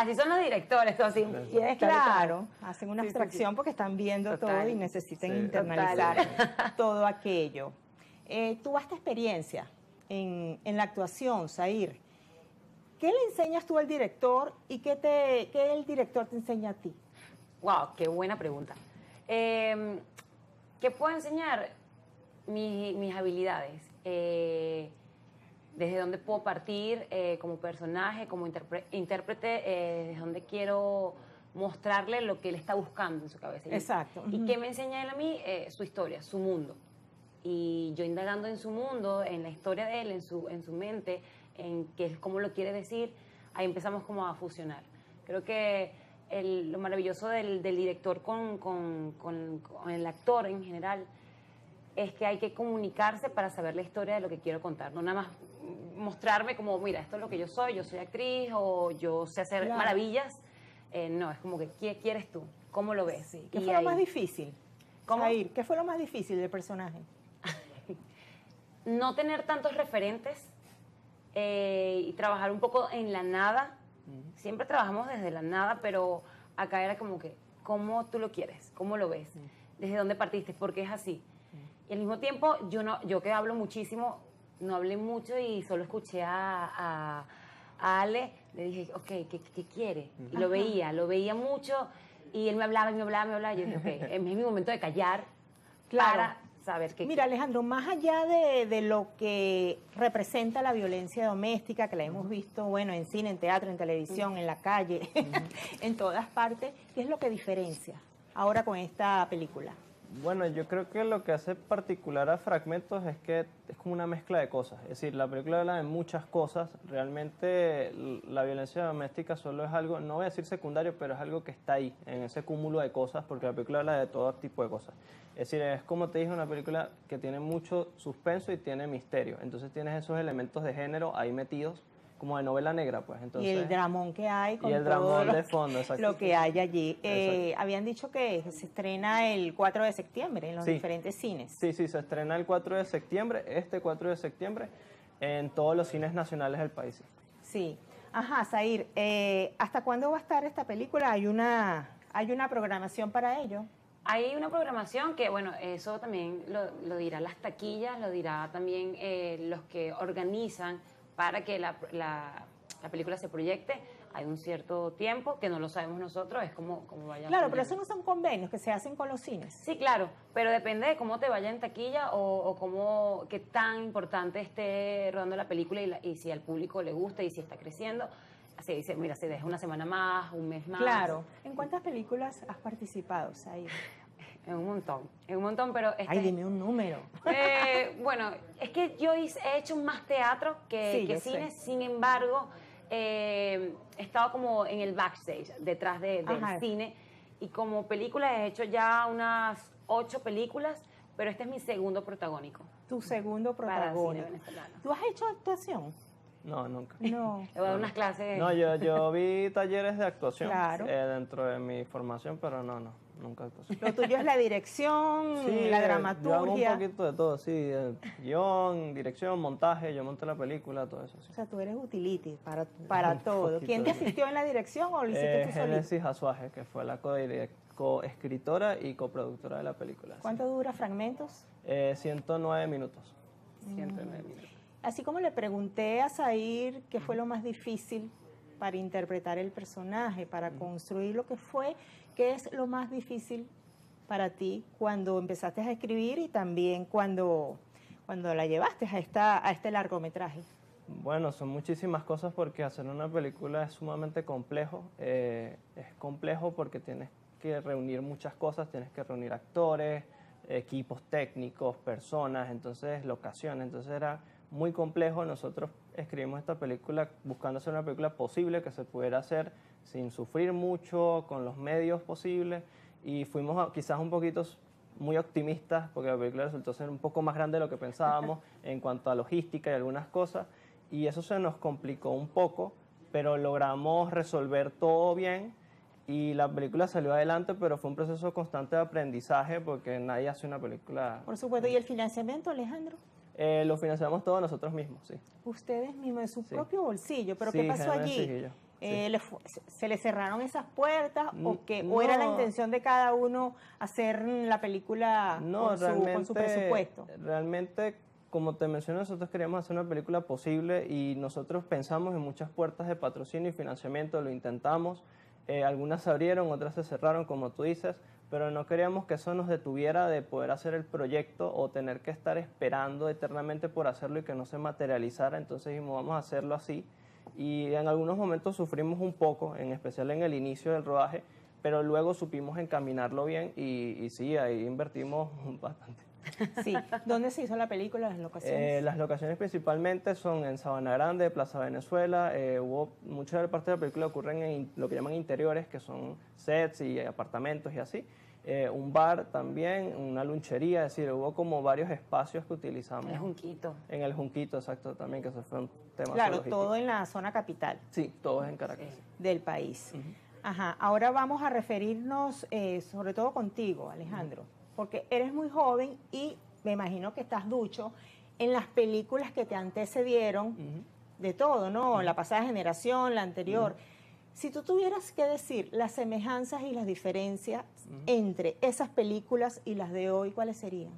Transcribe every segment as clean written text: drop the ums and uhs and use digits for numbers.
Así son los directores, todo así. Claro, hacen una abstracción porque están viendo todo y necesitan internalizar todo aquello. Tu vasta experiencia en la actuación, Zair, ¿qué le enseñas tú al director y qué el director te enseña a ti? Wow, qué buena pregunta. ¿Qué puedo enseñar? Mis habilidades. Desde dónde puedo partir como personaje, como intérprete, desde dónde quiero mostrarle lo que él está buscando en su cabeza. Exacto. ¿Y qué me enseña él a mí? Su historia, su mundo. Y yo indagando en su mundo, en la historia de él, en su mente, en cómo lo quiere decir, ahí empezamos como a fusionar. Creo que lo maravilloso del director con el actor en general es que hay que comunicarse para saber la historia de lo que quiero contar, no nada más mostrarme como, mira, esto es lo que yo soy actriz o yo sé hacer maravillas. No, es como que, ¿qué quieres tú? ¿Cómo lo ves? Sí. ¿Qué fue lo más difícil? ¿Cómo? Zair, ¿qué fue lo más difícil del personaje? No tener tantos referentes y trabajar un poco en la nada. Siempre trabajamos desde la nada, pero acá era como que, ¿cómo tú lo quieres? ¿Cómo lo ves? ¿Desde dónde partiste? ¿Por qué es así? Y al mismo tiempo, yo que hablo muchísimo, no hablé mucho y solo escuché a Ale, le dije, ok, ¿qué quiere? Y lo veía mucho y él me hablaba. Y yo dije, ok, es mi momento de callar para saber qué Mira, quiere. Alejandro, más allá de lo que representa la violencia doméstica, que la hemos visto, bueno, en cine, en teatro, en televisión, en la calle, en todas partes, ¿qué es lo que diferencia ahora con esta película? Bueno, yo creo que lo que hace particular a Fragmentos es que es como una mezcla de cosas. Es decir, la película habla de muchas cosas. Realmente la violencia doméstica solo es algo, no voy a decir secundario, pero es algo que está ahí, en ese cúmulo de cosas, porque la película habla de todo tipo de cosas. Es decir, es como te dije, una película que tiene mucho suspenso y tiene misterio. Entonces tienes esos elementos de género ahí metidos, como de novela negra, pues. Entonces, y el dramón que hay con y el todo dramón de fondo, exacto. lo que hay allí. Habían dicho que se estrena el 4 de septiembre en los diferentes cines. Sí, se estrena el 4 de septiembre, este 4 de septiembre, en todos los cines nacionales del país. Sí. Ajá, Zair, ¿hasta cuándo va a estar esta película? ¿Hay una programación para ello? Hay una programación que, bueno, eso también lo dirá las taquillas, lo dirá también los que organizan para que la película se proyecte. Hay un cierto tiempo que no lo sabemos nosotros, es como vaya. Claro, pero eso no son convenios que se hacen con los cines. Sí, claro, pero depende de cómo te vaya en taquilla o qué tan importante esté rodando la película y si al público le gusta y si está creciendo. Se dice, mira, se deja una semana más, un mes más. Claro. ¿En cuántas películas has participado, Zair? En un montón, pero... Ay, dime un número. Bueno, es que yo he hecho más teatro que cine, sin embargo, he estado como en el backstage, detrás del cine, y como película he hecho ya unas 8 películas, pero este es mi segundo protagónico. Tu segundo protagónico. ¿Tú has hecho actuación? No, nunca. No. Le voy a dar unas clases. No, yo vi talleres de actuación Claro. Dentro de mi formación, pero nunca actuación. Lo tuyo es la dirección, la dramaturgia. Yo hago un poquito de todo, sí. Guión, dirección, montaje, yo monté la película, todo eso. Sí. O sea, tú eres utility para todo. ¿Quién te asistió en la dirección o lo hiciste tú solito? Génesis Azuaje, que fue la coescritora y coproductora de la película. ¿Cuánto dura Fragmentos? 109 minutos. 109 minutos. Así como le pregunté a Zair qué fue lo más difícil para interpretar el personaje, para construir lo que fue, ¿qué es lo más difícil para ti cuando empezaste a escribir y también cuando la llevaste a este largometraje? Bueno, son muchísimas cosas porque hacer una película es sumamente complejo. Es complejo porque tienes que reunir muchas cosas, tienes que reunir actores, equipos técnicos, personas, entonces locaciones, entonces era muy complejo. Nosotros escribimos esta película buscando hacer una película posible que se pudiera hacer sin sufrir mucho, con los medios posibles, y fuimos quizás un poquito muy optimistas porque la película resultó ser un poco más grande de lo que pensábamos en cuanto a logística y algunas cosas, y eso se nos complicó un poco, pero logramos resolver todo bien y la película salió adelante, pero fue un proceso constante de aprendizaje porque nadie hace una película. Por supuesto. ¿Y el financiamiento, Alejandro? Lo financiamos todos nosotros mismos, sí. Ustedes mismos, de su Sí. propio bolsillo. ¿Pero Sí, qué pasó Génesis allí? y yo. ¿Se le cerraron esas puertas o era la No. intención de cada uno hacer la película No, con su presupuesto? Realmente, como te mencioné, nosotros queríamos hacer una película posible y nosotros pensamos en muchas puertas de patrocinio y financiamiento, lo intentamos. Algunas se abrieron, otras se cerraron, como tú dices, pero no queríamos que eso nos detuviera de poder hacer el proyecto o tener que estar esperando eternamente por hacerlo y que no se materializara. Entonces dijimos, vamos a hacerlo así. Y en algunos momentos sufrimos un poco, en especial en el inicio del rodaje, pero luego supimos encaminarlo bien y sí, ahí invertimos bastante. Sí. ¿Dónde se hizo la película, las locaciones? Las locaciones principalmente son en Sabana Grande, Plaza Venezuela. Mucha de la parte de la película ocurren en lo que llaman interiores, que son sets y apartamentos y así. Un bar también, una lunchería, es decir, hubo como varios espacios que utilizamos. El Junquito. En el Junquito, exacto, también, que eso fue un tema Claro, zoológico. todo en la zona capital Sí, todo es en Caracas. Sí. del país. Ajá, ahora vamos a referirnos sobre todo contigo, Alejandro, porque eres muy joven y me imagino que estás ducho en las películas que te antecedieron, de todo, ¿no? La pasada generación, la anterior. Si tú tuvieras que decir las semejanzas y las diferencias entre esas películas y las de hoy, ¿cuáles serían?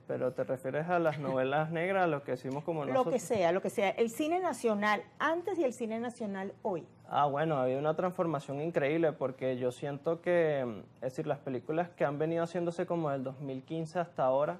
Pero te refieres a las novelas negras, a lo que hicimos como nosotros. Lo que sea. El cine nacional antes y el cine nacional hoy. Ah, bueno, ha habido una transformación increíble porque yo siento que, es decir, las películas que han venido haciéndose como del 2015 hasta ahora,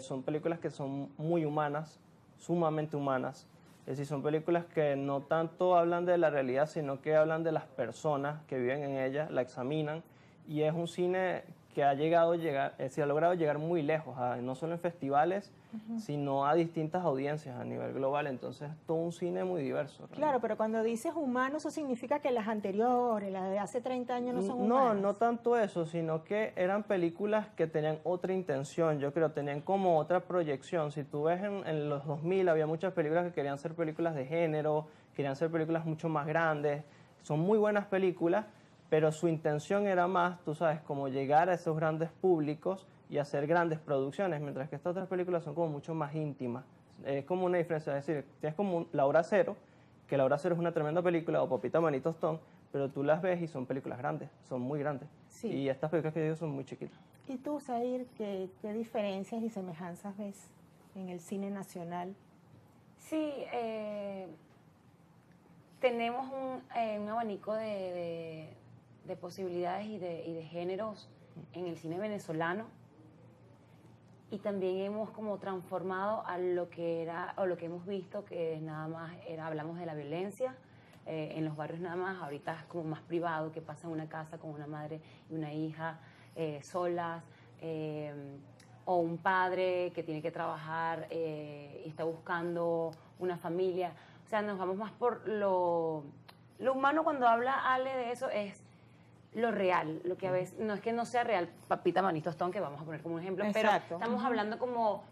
son películas que son muy humanas, sumamente humanas. Es decir, son películas que no tanto hablan de la realidad, sino que hablan de las personas que viven en ella, la examinan, y es un cine que ha logrado llegar muy lejos, no solo en festivales, sino a distintas audiencias a nivel global. Entonces, todo un cine muy diverso. Realmente. Claro, pero cuando dices humano, eso significa que las anteriores, las de hace 30 años, no son No, humanas. no tanto eso, sino que eran películas que tenían otra intención, yo creo, tenían como otra proyección. Si tú ves en los 2000, había muchas películas que querían ser películas de género, querían ser películas mucho más grandes. Son muy buenas películas, pero su intención era más, tú sabes, como llegar a esos grandes públicos y hacer grandes producciones, mientras que estas otras películas son como mucho más íntimas. Es como una diferencia, es decir, tienes como La Hora Cero, que La Hora Cero es una tremenda película, o Papita Manito Tostón, pero tú las ves y son películas grandes, son muy grandes. Sí. Y estas películas que yo digo son muy chiquitas. ¿Y tú, Zair, qué diferencias y semejanzas ves en el cine nacional? Sí, tenemos un abanico de posibilidades y de géneros en el cine venezolano, y también hemos como transformado a lo que era o lo que hemos visto, que nada más hablamos de la violencia en los barrios nada más. Ahorita es como más privado, que pasa en una casa con una madre y una hija solas, o un padre que tiene que trabajar y está buscando una familia. O sea, nos vamos más por lo humano. Cuando habla Ale de eso es lo real, lo que a veces, no es que no sea real, Papita Manito Tostón, que vamos a poner como un ejemplo, Exacto. pero estamos hablando como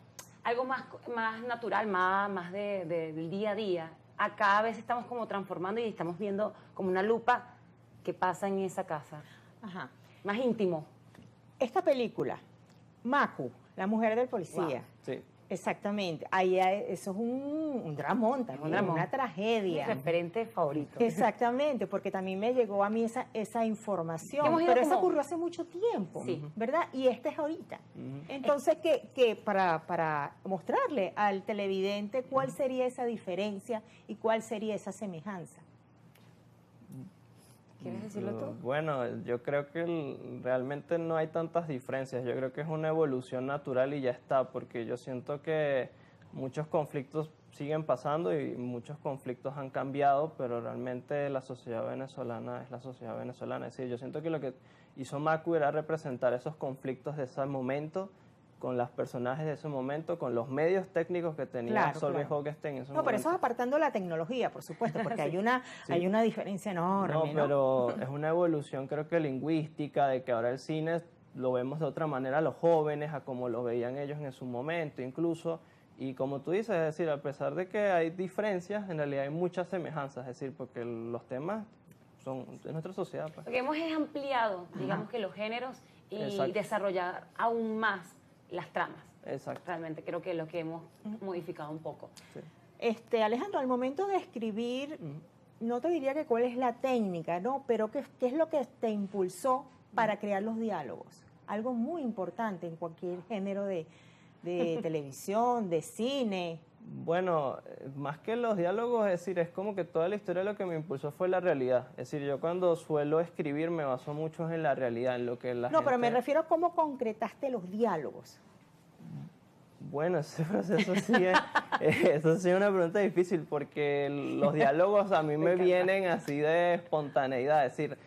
algo más natural, más del día a día. Acá a veces estamos como transformando y estamos viendo como una lupa que pasa en esa casa, Ajá. más íntimo. Esta película, Macu, la mujer del policía. Wow. Sí. Exactamente. Ahí eso es un dramón también, dramón. una tragedia. Mi referente favorito. Exactamente, porque también me llegó a mí esa información, Hemos ido pero eso como- ocurrió hace mucho tiempo, Sí. ¿verdad? Y este es ahorita. Entonces, que para mostrarle al televidente cuál sería esa diferencia y cuál sería esa semejanza. ¿Quieres decirlo tú? Bueno, yo creo que realmente no hay tantas diferencias. Yo creo que es una evolución natural y ya está, porque yo siento que muchos conflictos siguen pasando y muchos conflictos han cambiado, pero realmente la sociedad venezolana es la sociedad venezolana. Es decir, yo siento que lo que hizo Macu era representar esos conflictos de ese momento, con los personajes de ese momento, con los medios técnicos que tenía Claro, Solveig claro. Hogenstein en ese No, pero eso es momento. apartando la tecnología, por supuesto, porque hay una diferencia enorme, ¿no? Pero es una evolución, creo que lingüística, de que ahora el cine lo vemos de otra manera a los jóvenes, a como lo veían ellos en su momento incluso. Y como tú dices, es decir, a pesar de que hay diferencias, en realidad hay muchas semejanzas, es decir, porque los temas son de nuestra sociedad. Pues. Lo que hemos es ampliado, digamos que los géneros y Exacto. desarrollar aún más las tramas. Exacto. Realmente creo que es lo que hemos modificado un poco. Sí. Alejandro, al momento de escribir no te diría que cuál es la técnica, ¿no? Pero qué es lo que te impulsó para crear los diálogos. Algo muy importante en cualquier género de televisión, de cine. Bueno, más que los diálogos, es decir, es como que toda la historia lo que me impulsó fue la realidad. Es decir, yo cuando suelo escribir me baso mucho en la realidad, en lo que la No, pero me gente... refiero a cómo concretaste los diálogos. Bueno, ese proceso sí eso sí es una pregunta difícil porque los diálogos a mí me vienen así de espontaneidad, es decir,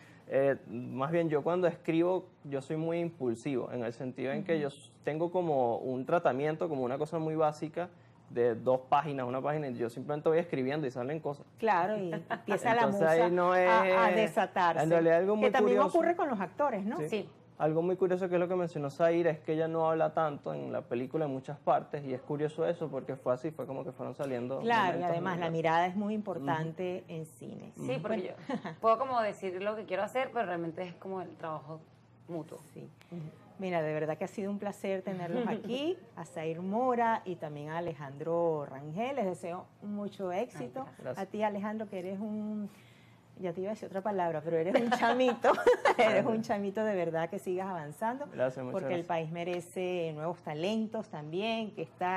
más bien yo cuando escribo yo soy muy impulsivo en el sentido en que yo tengo como un tratamiento, como una cosa muy básica de 2 páginas, una página y yo simplemente voy escribiendo y salen cosas. Claro, y empieza la Entonces, musa ahí no es, a desatarse. En realidad algo muy que también curioso. ocurre con los actores, ¿no? Sí. Algo muy curioso que es lo que mencionó Zaira es que ella no habla tanto en la película en muchas partes y es curioso eso porque fue así, fue como que fueron saliendo. Claro, y momentos además en la mirada es muy importante en cine. Sí, porque yo puedo como decir lo que quiero hacer, pero realmente es como el trabajo mutuo. Sí. Mira, de verdad que ha sido un placer tenerlos aquí, a Zair Mora y también a Alejandro Rangel. Les deseo mucho éxito. gracias. A ti, Alejandro, que eres ya te iba a decir otra palabra, pero eres un chamito, eres un chamito de verdad, que sigas avanzando. Gracias, muchas porque el gracias. país merece nuevos talentos también, que está